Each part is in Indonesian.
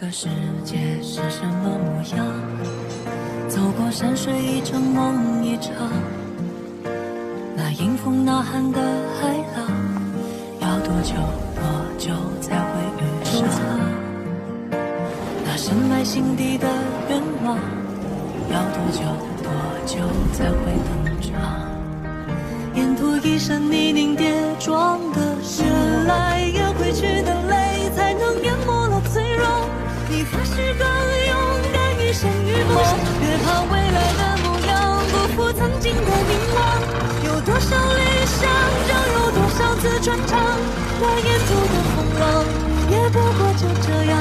个世界是什么模样？走过山水一场梦一场，那迎风呐喊的海浪，要多久多久才会遇上？那深埋心底的愿望，要多久多久才会登场？沿途一身泥泞跌撞的越来越回去的泪，才能淹没了脆弱。你发誓更勇敢一生与梦，别怕未来的模样不负曾经的凝望。有多少理想，就有多少次穿肠。那沿途的风浪，也不过就这样。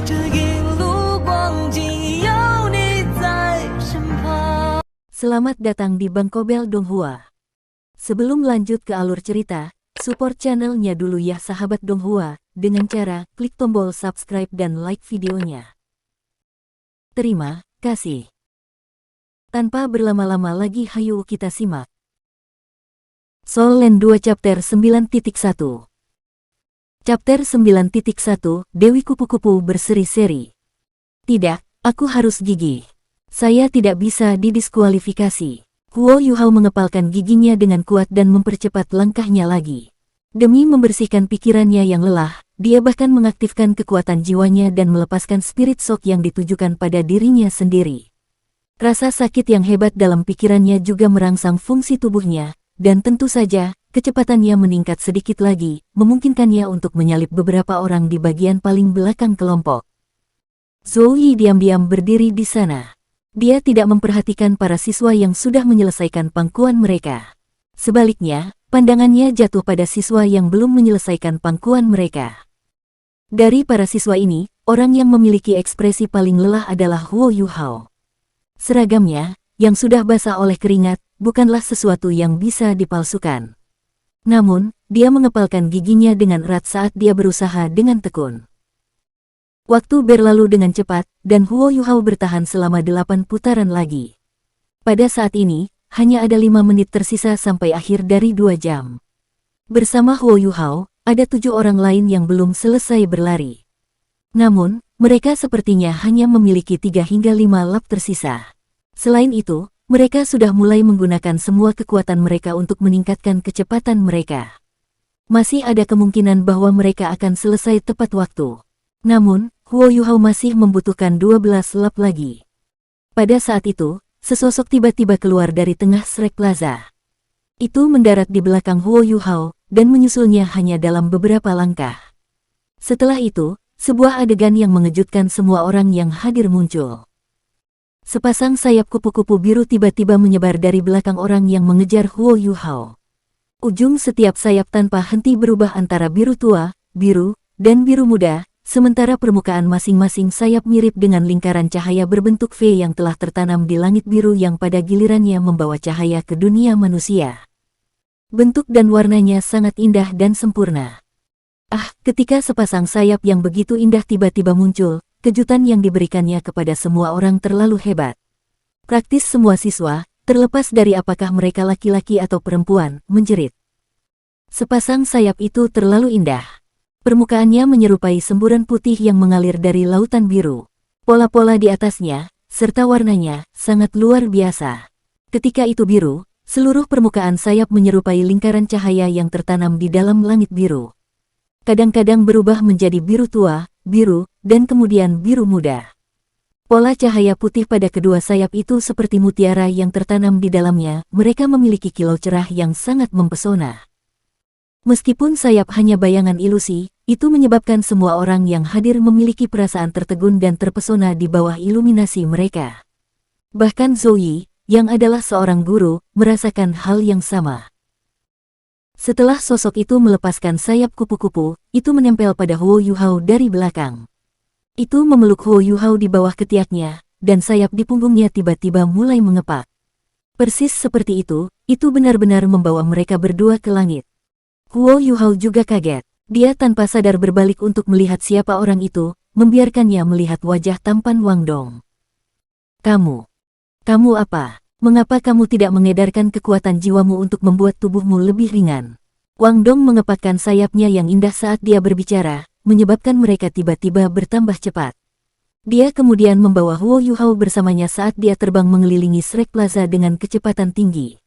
这一路光景有你在身旁。 Selamat datang di Bangkobel Donghua. Sebelum lanjut ke alur cerita, support channelnya dulu ya sahabat Donghua, dengan cara klik tombol subscribe dan like videonya. Terima kasih. Tanpa berlama-lama lagi hayu kita simak. Soul Land 2 Chapter 9.1. Chapter 9.1, Dewi Kupu-Kupu berseri-seri. Tidak, aku harus gigih. Saya tidak bisa didiskualifikasi. Huo Yuhao mengepalkan giginya dengan kuat dan mempercepat langkahnya lagi. Demi membersihkan pikirannya yang lelah, dia bahkan mengaktifkan kekuatan jiwanya dan melepaskan spirit shock yang ditujukan pada dirinya sendiri. Rasa sakit yang hebat dalam pikirannya juga merangsang fungsi tubuhnya, dan tentu saja, kecepatannya meningkat sedikit lagi, memungkinkannya untuk menyalip beberapa orang di bagian paling belakang kelompok. Zhou Yi diam-diam berdiri di sana. Dia tidak memperhatikan para siswa yang sudah menyelesaikan pangkuan mereka. Sebaliknya, pandangannya jatuh pada siswa yang belum menyelesaikan pangkuan mereka. Dari para siswa ini, orang yang memiliki ekspresi paling lelah adalah Huo Yuhao. Seragamnya, yang sudah basah oleh keringat, bukanlah sesuatu yang bisa dipalsukan. Namun, dia mengepalkan giginya dengan erat saat dia berusaha dengan tekun. Waktu berlalu dengan cepat, dan Huo Yuhao bertahan selama 8 putaran lagi. Pada saat ini, hanya ada 5 menit tersisa sampai akhir dari 2 jam. Bersama Huo Yuhao, ada 7 orang lain yang belum selesai berlari. Namun, mereka sepertinya hanya memiliki 3 hingga 5 lap tersisa. Selain itu, mereka sudah mulai menggunakan semua kekuatan mereka untuk meningkatkan kecepatan mereka. Masih ada kemungkinan bahwa mereka akan selesai tepat waktu. Namun, Huo Yuhao masih membutuhkan 12 lap lagi. Pada saat itu, sesosok tiba-tiba keluar dari tengah Shrek Plaza. Itu mendarat di belakang Huo Yuhao, dan menyusulnya hanya dalam beberapa langkah. Setelah itu, sebuah adegan yang mengejutkan semua orang yang hadir muncul. Sepasang sayap kupu-kupu biru tiba-tiba menyebar dari belakang orang yang mengejar Huo Yuhao. Ujung setiap sayap tanpa henti berubah antara biru tua, biru, dan biru muda, sementara permukaan masing-masing sayap mirip dengan lingkaran cahaya berbentuk V yang telah tertanam di langit biru yang pada gilirannya membawa cahaya ke dunia manusia. Bentuk dan warnanya sangat indah dan sempurna. Ketika sepasang sayap yang begitu indah tiba-tiba muncul, kejutan yang diberikannya kepada semua orang terlalu hebat. Praktis semua siswa, terlepas dari apakah mereka laki-laki atau perempuan, menjerit. Sepasang sayap itu terlalu indah. Permukaannya menyerupai semburan putih yang mengalir dari lautan biru. Pola-pola di atasnya, serta warnanya, sangat luar biasa. Ketika itu biru, seluruh permukaan sayap menyerupai lingkaran cahaya yang tertanam di dalam langit biru. Kadang-kadang berubah menjadi biru tua, biru, dan kemudian biru muda. Pola cahaya putih pada kedua sayap itu seperti mutiara yang tertanam di dalamnya, mereka memiliki kilau cerah yang sangat mempesona. Meskipun sayap hanya bayangan ilusi, itu menyebabkan semua orang yang hadir memiliki perasaan tertegun dan terpesona di bawah iluminasi mereka. Bahkan Zhou Yi, yang adalah seorang guru, merasakan hal yang sama. Setelah sosok itu melepaskan sayap kupu-kupu, itu menempel pada Huo Yuhao dari belakang. Itu memeluk Huo Yuhao di bawah ketiaknya, dan sayap di punggungnya tiba-tiba mulai mengepak. Persis seperti itu benar-benar membawa mereka berdua ke langit. Huo Yuhao juga kaget. Dia tanpa sadar berbalik untuk melihat siapa orang itu, membiarkannya melihat wajah tampan Wang Dong. Kamu apa? Mengapa kamu tidak mengedarkan kekuatan jiwamu untuk membuat tubuhmu lebih ringan? Wang Dong mengepakkan sayapnya yang indah saat dia berbicara, menyebabkan mereka tiba-tiba bertambah cepat. Dia kemudian membawa Huo Yuhao bersamanya saat dia terbang mengelilingi Shrek Plaza dengan kecepatan tinggi.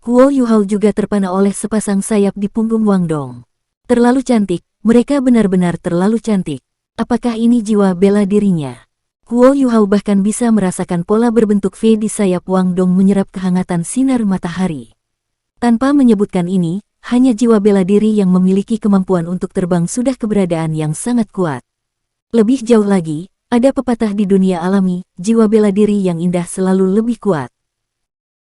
Huo Yuhao juga terpana oleh sepasang sayap di punggung Wang Dong. Terlalu cantik, mereka benar-benar terlalu cantik. Apakah ini jiwa bela dirinya? Huo Yuhao bahkan bisa merasakan pola berbentuk V di sayap Wang Dong menyerap kehangatan sinar matahari. Tanpa menyebutkan ini, hanya jiwa bela diri yang memiliki kemampuan untuk terbang sudah keberadaan yang sangat kuat. Lebih jauh lagi, ada pepatah di dunia alami, jiwa bela diri yang indah selalu lebih kuat.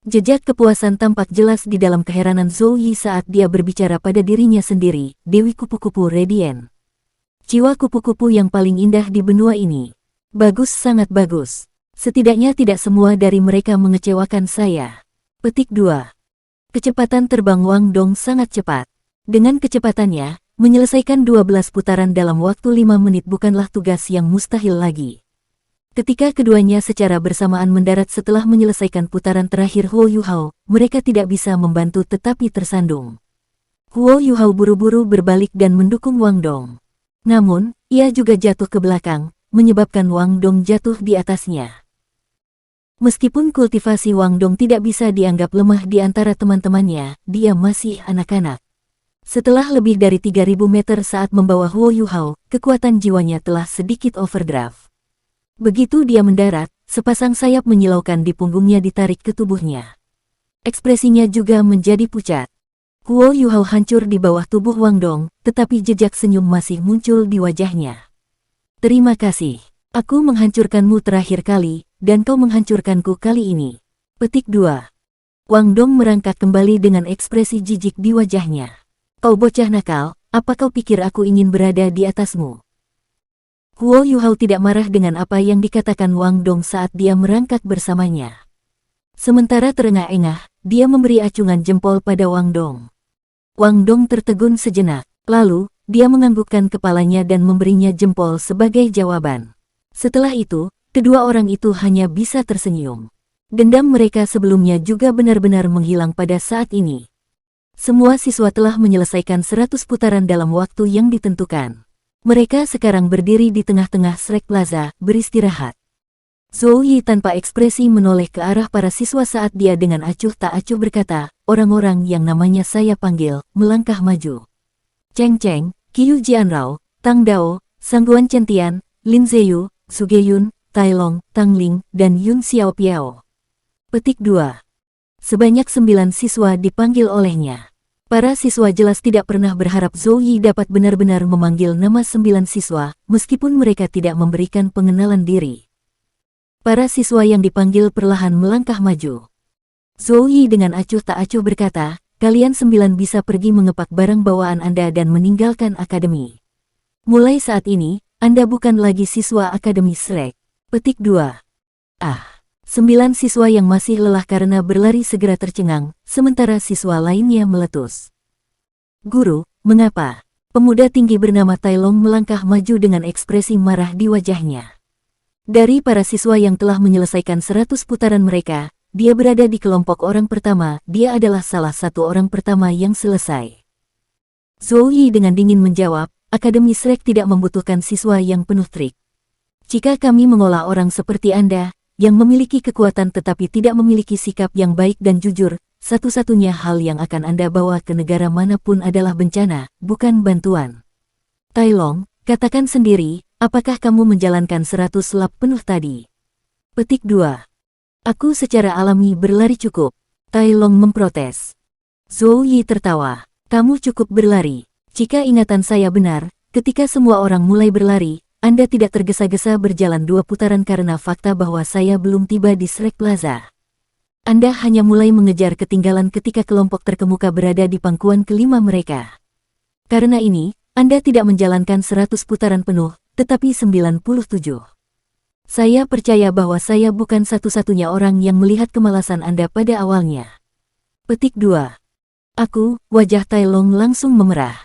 Jejak kepuasan tampak jelas di dalam keheranan Zhou Yi saat dia berbicara pada dirinya sendiri, Dewi Kupu-Kupu Radiant. Jiwa kupu-kupu yang paling indah di benua ini. Bagus, sangat bagus. Setidaknya tidak semua dari mereka mengecewakan saya. Petik 2. Kecepatan terbang Wang Dong sangat cepat. Dengan kecepatannya, menyelesaikan 12 putaran dalam waktu 5 menit bukanlah tugas yang mustahil lagi. Ketika keduanya secara bersamaan mendarat setelah menyelesaikan putaran terakhir Huo Yuhao, mereka tidak bisa membantu tetapi tersandung. Huo Yuhao buru-buru berbalik dan mendukung Wang Dong. Namun, ia juga jatuh ke belakang, menyebabkan Wang Dong jatuh di atasnya. Meskipun kultivasi Wang Dong tidak bisa dianggap lemah di antara teman-temannya, dia masih anak-anak. Setelah lebih dari 3.000 meter saat membawa Huo Yuhao, kekuatan jiwanya telah sedikit overdraft. Begitu dia mendarat, sepasang sayap menyilaukan di punggungnya ditarik ke tubuhnya. Ekspresinya juga menjadi pucat. Huo Yuhao hancur di bawah tubuh Wang Dong, tetapi jejak senyum masih muncul di wajahnya. Terima kasih. Aku menghancurkanmu terakhir kali, dan kau menghancurkanku kali ini. Petik 2. Wang Dong merangkak kembali dengan ekspresi jijik di wajahnya. Kau bocah nakal, apa kau pikir aku ingin berada di atasmu? Huo Yuhao tidak marah dengan apa yang dikatakan Wang Dong saat dia merangkak bersamanya. Sementara terengah-engah, dia memberi acungan jempol pada Wang Dong. Wang Dong tertegun sejenak, lalu, dia menganggukkan kepalanya dan memberinya jempol sebagai jawaban. Setelah itu, kedua orang itu hanya bisa tersenyum. Dendam mereka sebelumnya juga benar-benar menghilang pada saat ini. Semua siswa telah menyelesaikan 100 putaran dalam waktu yang ditentukan. Mereka sekarang berdiri di tengah-tengah Shrek Plaza, beristirahat. Zhou Yi tanpa ekspresi menoleh ke arah para siswa saat dia dengan acuh tak acuh berkata, orang-orang yang namanya saya panggil, melangkah maju. Cheng Cheng, Qiu Jianrao, Tang Dao, Sangguan Chentian, Lin Zheyu, Sugeyun, Tai Long, Tang Ling, dan Yun Xiaopiao. Petik 2. Sebanyak 9 siswa dipanggil olehnya. Para siswa jelas tidak pernah berharap Zhou Yi dapat benar-benar memanggil nama 9 siswa, meskipun mereka tidak memberikan pengenalan diri. Para siswa yang dipanggil perlahan melangkah maju. Zhou Yi dengan acuh tak acuh berkata, kalian 9 bisa pergi mengepak barang bawaan Anda dan meninggalkan akademi. Mulai saat ini, Anda bukan lagi siswa Akademi Shrek. Petik 2. 9 siswa yang masih lelah karena berlari segera tercengang, sementara siswa lainnya meletus. Guru, mengapa? Pemuda tinggi bernama Tai Long melangkah maju dengan ekspresi marah di wajahnya. Dari para siswa yang telah menyelesaikan 100 putaran mereka, dia berada di kelompok orang pertama, dia adalah salah satu orang pertama yang selesai. Zhou Yi dengan dingin menjawab, Akademi Shrek tidak membutuhkan siswa yang penuh trik. Jika kami mengolah orang seperti Anda, yang memiliki kekuatan tetapi tidak memiliki sikap yang baik dan jujur, satu-satunya hal yang akan Anda bawa ke negara manapun adalah bencana, bukan bantuan. Tai Long, katakan sendiri, apakah kamu menjalankan 100 lap penuh tadi? Petik 2. Aku secara alami berlari cukup. Tai Long memprotes. Zhou Yi tertawa. Kamu cukup berlari. Jika ingatan saya benar, ketika semua orang mulai berlari, Anda tidak tergesa-gesa berjalan 2 putaran karena fakta bahwa saya belum tiba di Shrek Plaza. Anda hanya mulai mengejar ketinggalan ketika kelompok terkemuka berada di pangkuan kelima mereka. Karena ini, Anda tidak menjalankan 100 putaran penuh, tetapi 97. Saya percaya bahwa saya bukan satu-satunya orang yang melihat kemalasan Anda pada awalnya. Petik 2. Aku, wajah Tai Long langsung memerah.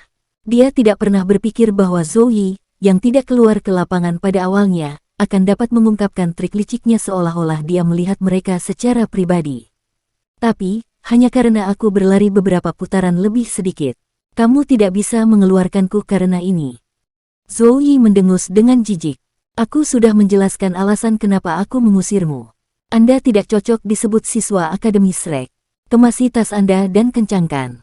Dia tidak pernah berpikir bahwa Zhou Yi, yang tidak keluar ke lapangan pada awalnya, akan dapat mengungkapkan trik liciknya seolah-olah dia melihat mereka secara pribadi. Tapi, hanya karena aku berlari beberapa putaran lebih sedikit, kamu tidak bisa mengeluarkanku karena ini. Zhou Yi mendengus dengan jijik. Aku sudah menjelaskan alasan kenapa aku mengusirmu. Anda tidak cocok disebut siswa Akademi Shrek. Kemasi tas Anda dan kencangkan.